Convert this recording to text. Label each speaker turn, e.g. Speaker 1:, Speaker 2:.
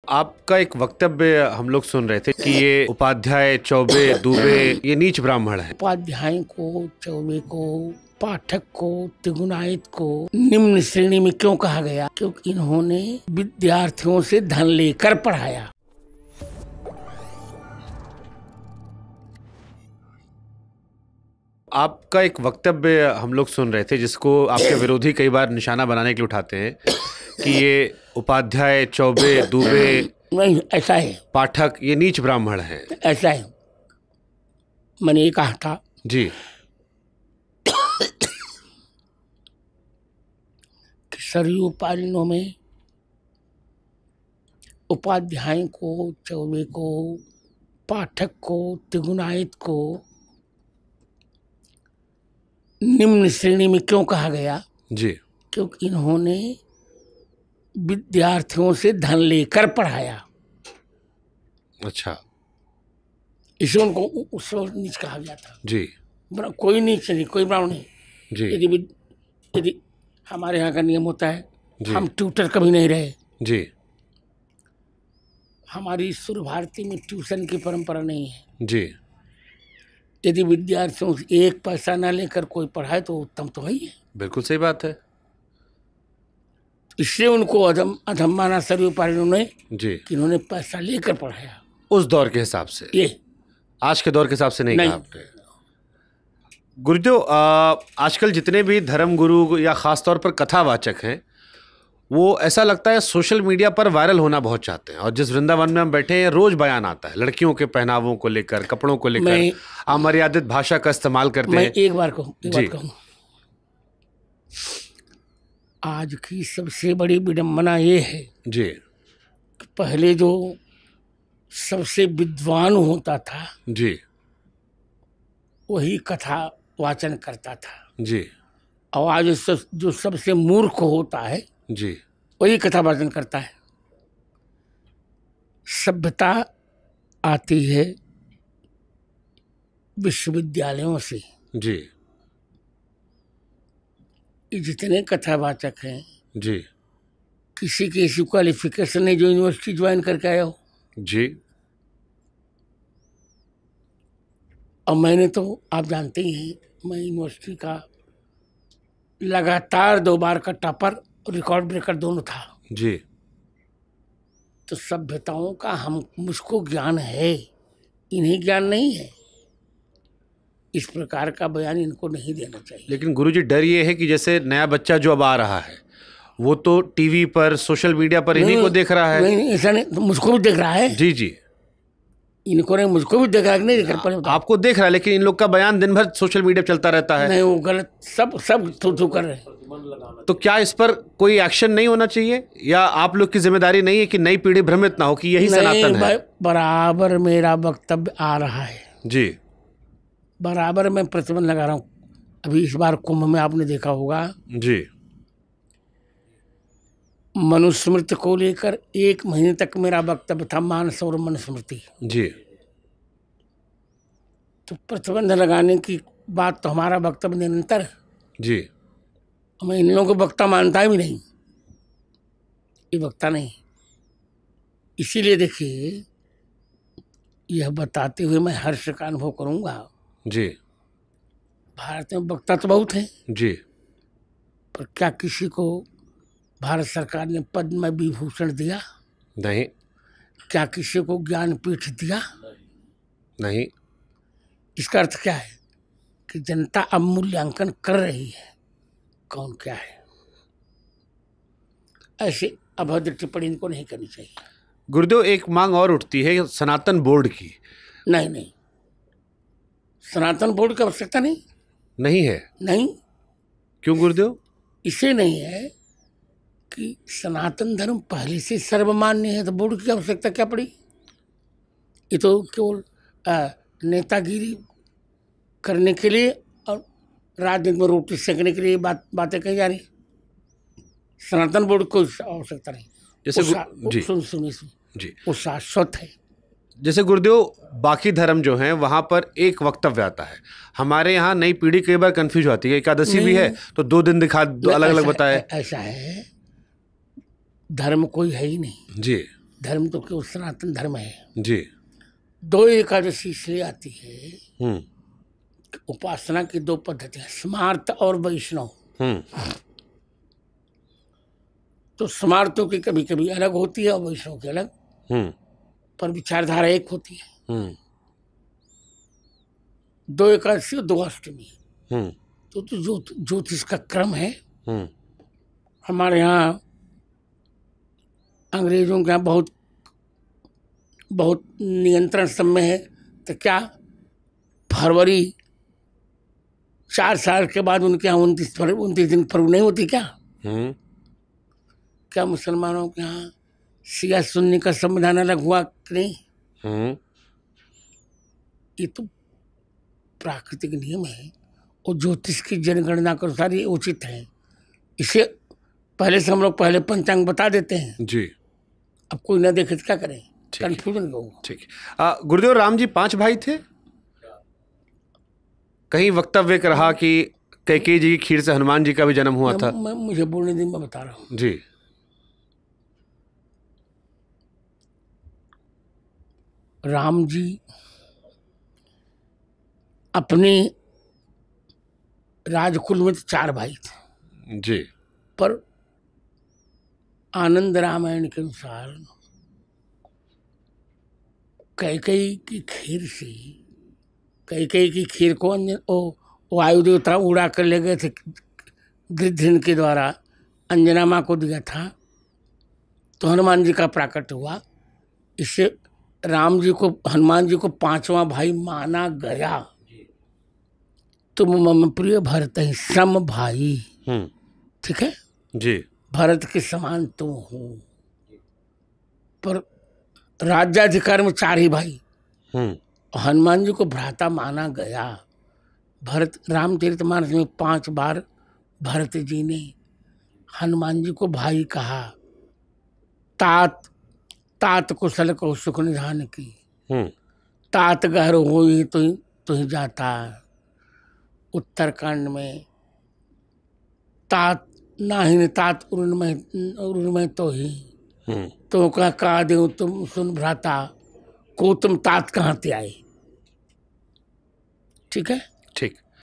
Speaker 1: आपका एक वक्तव्य हम लोग सुन रहे थे कि ये उपाध्याय, चौबे, दुबे ये नीच ब्राह्मण है।
Speaker 2: उपाध्याय को, चौबे को, पाठक को, त्रिगुणायत को निम्न श्रेणी में क्यों कहा गया? क्योंकि इन्होंने विद्यार्थियों से धन लेकर पढ़ाया।
Speaker 1: आपका एक वक्तव्य हम लोग सुन रहे थे जिसको आपके विरोधी कई बार निशाना बनाने के लिए उठाते हैं कि ये उपाध्याय, चौबे, दुबे
Speaker 2: नहीं, ऐसा है,
Speaker 1: पाठक ये नीच ब्राह्मण है।
Speaker 2: ऐसा है। मैंने ये कहा था
Speaker 1: जी
Speaker 2: कि सरयू पालनों में उपाध्याय को, चौबे को, पाठक को, त्रिगुणायत को निम्न श्रेणी में क्यों कहा गया?
Speaker 1: जी
Speaker 2: क्योंकि इन्होंने विद्यार्थियों से धन लेकर पढ़ाया।
Speaker 1: अच्छा,
Speaker 2: इसे उनको उस वक्त नीच कहा गया था।
Speaker 1: जी
Speaker 2: कोई नीच नहीं, कोई ब्राह्मण नहीं।
Speaker 1: जी
Speaker 2: यदि हमारे यहाँ का नियम होता है,
Speaker 1: जी
Speaker 2: हम ट्यूटर कभी नहीं रहे।
Speaker 1: जी
Speaker 2: हमारी सुर भारती में ट्यूशन की परंपरा नहीं है।
Speaker 1: जी
Speaker 2: यदि विद्यार्थियों से एक पैसा ना लेकर कोई पढ़ाए तो उत्तम तो है ही है।
Speaker 1: बिल्कुल सही बात है।
Speaker 2: इसलिए उनको अधम माना सरयू पालनों ने
Speaker 1: जी
Speaker 2: कि इन्होंने पैसा लेकर पढ़ाया।
Speaker 1: उस दौर के हिसाब से,
Speaker 2: ये
Speaker 1: आज के दौर के हिसाब से नहीं कहा आपने। गुरुदेव, आजकल जितने भी धर्म गुरु या खास तौर पर कथावाचक हैं वो ऐसा लगता है सोशल मीडिया पर वायरल होना बहुत चाहते हैं, और जिस वृंदावन में हम बैठे हैं रोज बयान आता है लड़कियों के पहनावों को लेकर, कपड़ों को लेकर, अमर्यादित भाषा का इस्तेमाल करते हैं।
Speaker 2: एक बात कहूँ, आज की सबसे बड़ी विडंबना ये है
Speaker 1: जी
Speaker 2: कि पहले जो सबसे विद्वान होता था
Speaker 1: जी
Speaker 2: वही कथा वाचन करता था
Speaker 1: जी
Speaker 2: और आज जो सबसे मूर्ख होता है
Speaker 1: जी
Speaker 2: वही कथा वाचन करता है। सभ्यता आती है विश्वविद्यालयों से।
Speaker 1: जी
Speaker 2: ये जितने कथावाचक हैं
Speaker 1: जी
Speaker 2: किसी की ऐसी क्वालिफिकेशन है जो यूनिवर्सिटी ज्वाइन करके आया हो।
Speaker 1: जी
Speaker 2: और मैंने तो आप जानते ही हैं, मैं यूनिवर्सिटी का लगातार 2 बार का टॉपर और रिकॉर्ड ब्रेकर दोनों था।
Speaker 1: जी
Speaker 2: तो सभ्यताओं का मुझको ज्ञान है, इन्हें ज्ञान नहीं है। इस प्रकार का बयान इनको नहीं देना चाहिए।
Speaker 1: लेकिन गुरुजी, डर ये है कि जैसे नया बच्चा जो अब आ रहा है वो तो टीवी पर, सोशल मीडिया पर इन्हीं को देख रहा है।
Speaker 2: नहीं, ऐसा नहीं, तो मुझको भी देख रहा है।
Speaker 1: जी जी,
Speaker 2: इनको नहीं, मुझको भी देख रहा है, नहीं देख रहा।
Speaker 1: आपको देख रहा है, लेकिन इन लोग का बयान दिन भर सोशल मीडिया पर चलता रहता है।
Speaker 2: नहीं, वो गलत, सब थू कर रहे हैं।
Speaker 1: तो क्या इस पर कोई एक्शन नहीं होना चाहिए, या आप लोग की जिम्मेदारी नहीं है कि नई पीढ़ी भ्रमित ना हो कि यही सनातन है?
Speaker 2: बराबर मेरा वक्तव्य आ रहा है
Speaker 1: जी,
Speaker 2: बराबर मैं प्रतिबंध लगा रहा हूँ। अभी इस बार कुंभ में आपने देखा होगा
Speaker 1: जी
Speaker 2: मनुस्मृति को लेकर 1 महीने तक मेरा वक्तव्य था, मानस और मनुस्मृति।
Speaker 1: जी
Speaker 2: तो प्रतिबंध लगाने की बात तो हमारा वक्तव्य निरंतर है।
Speaker 1: जी
Speaker 2: मैं इन लोगों को वक्ता मानता भी नहीं, ये वक्ता नहीं। इसीलिए देखिए, यह बताते हुए मैं हर्ष का अनुभव करूंगा।
Speaker 1: जी
Speaker 2: भारत में वक्ता तो बहुत हैं,
Speaker 1: जी
Speaker 2: पर क्या किसी को भारत सरकार ने पद्म विभूषण दिया?
Speaker 1: नहीं
Speaker 2: क्या किसी को ज्ञानपीठ दिया?
Speaker 1: नहीं।
Speaker 2: इसका अर्थ क्या है कि जनता अब मूल्यांकन कर रही है कौन क्या है। ऐसे अभद्र टिप्पणी इनको नहीं करनी चाहिए।
Speaker 1: गुरुदेव, एक मांग और उठती है सनातन बोर्ड की।
Speaker 2: नहीं, सनातन बोर्ड की आवश्यकता
Speaker 1: नहीं है।
Speaker 2: नहीं।
Speaker 1: क्यों गुरुदेव?
Speaker 2: इसे नहीं है कि सनातन धर्म पहले से सर्वमान्य है, तो बोर्ड की आवश्यकता क्या पड़ी? ये तो केवल नेतागिरी करने के लिए और राजनीति में रोटी सेकने के लिए बातें कही जा रही। सनातन बोर्ड को आवश्यकता नहीं।
Speaker 1: जैसे जी
Speaker 2: सुनिए
Speaker 1: जी,
Speaker 2: वो शाश्वत है।
Speaker 1: जैसे गुरुदेव, बाकी धर्म जो हैं वहाँ पर एक वक्तव्य आता है, हमारे यहाँ नई पीढ़ी कई बार कंफ्यूज होती है। एकादशी भी है तो 2 दिन अलग अलग बताए।
Speaker 2: ऐसा है, धर्म कोई है ही नहीं।
Speaker 1: जी,
Speaker 2: धर्म तो केवल सनातन धर्म है।
Speaker 1: जी।
Speaker 2: 2 एकादशी इसलिए आती है,
Speaker 1: हम्म।
Speaker 2: उपासना की 2 पद्धतियां, स्मार्त और वैष्णव। तो स्मार्तों की कभी कभी अलग होती है और वैष्णव की अलग, पर विचारधारा एक होती है। 2 एकादशी और 2 अष्टमी। तो ज्योतिष का क्रम है। हमारे यहाँ अंग्रेजों के यहाँ बहुत बहुत नियंत्रण सब में है। तो क्या फरवरी 4 साल के बाद उनके यहाँ 29 दिन पर्व नहीं होती क्या? क्या मुसलमानों के यहाँ शिया सुन्नी का संविधान अलग हुआ कि नहीं? ये तो प्राकृतिक नियम है और ज्योतिष की जनगणना के अनुसार ये उचित है। इसे पहले से हम लोग पहले पंचांग बता देते हैं
Speaker 1: जी।
Speaker 2: अब कोई ना देखे तो क्या करें, कंफ्यूजन होगा।
Speaker 1: ठीक है। गुरुदेव राम जी 5 भाई थे। कहीं वक्तव्य कर रहा कि कैकेयी जी की खीर से हनुमान जी का भी जन्म हुआ था।
Speaker 2: मुझे बोलने दिन मैं बता रहा हूँ
Speaker 1: जी।
Speaker 2: राम जी अपने राजकुल में 4 भाई थे
Speaker 1: जी।
Speaker 2: पर आनंद रामायण के अनुसार कैकेयी की खीर से, कैकेयी की खीर को वायु देवता उड़ा कर ले गए थे, गिरधन के द्वारा अंजना माँ को दिया था, तो हनुमान जी का प्राकट्य हुआ। इससे राम जी को, हनुमान जी को 5वां भाई माना गया। तुम मम प्रिय भरत ही सम भाई। ठीक है
Speaker 1: जी।
Speaker 2: भरत के समान तुम हो। पर राज्याधिकार में 4 ही भाई, हनुमान जी को भ्राता माना गया। भरत रामचरितमानस में 5 बार भरत जी ने हनुमान जी को भाई कहा। तात तात कुशल को सुख निधान की, तात गहर हो तो ही जाता। उत्तरकांड में तात नाहिन तात उर्न में तो ही, तो कहा दे तुम सुन भ्राता को, तुम तात कहाँ से आए। ठीक है।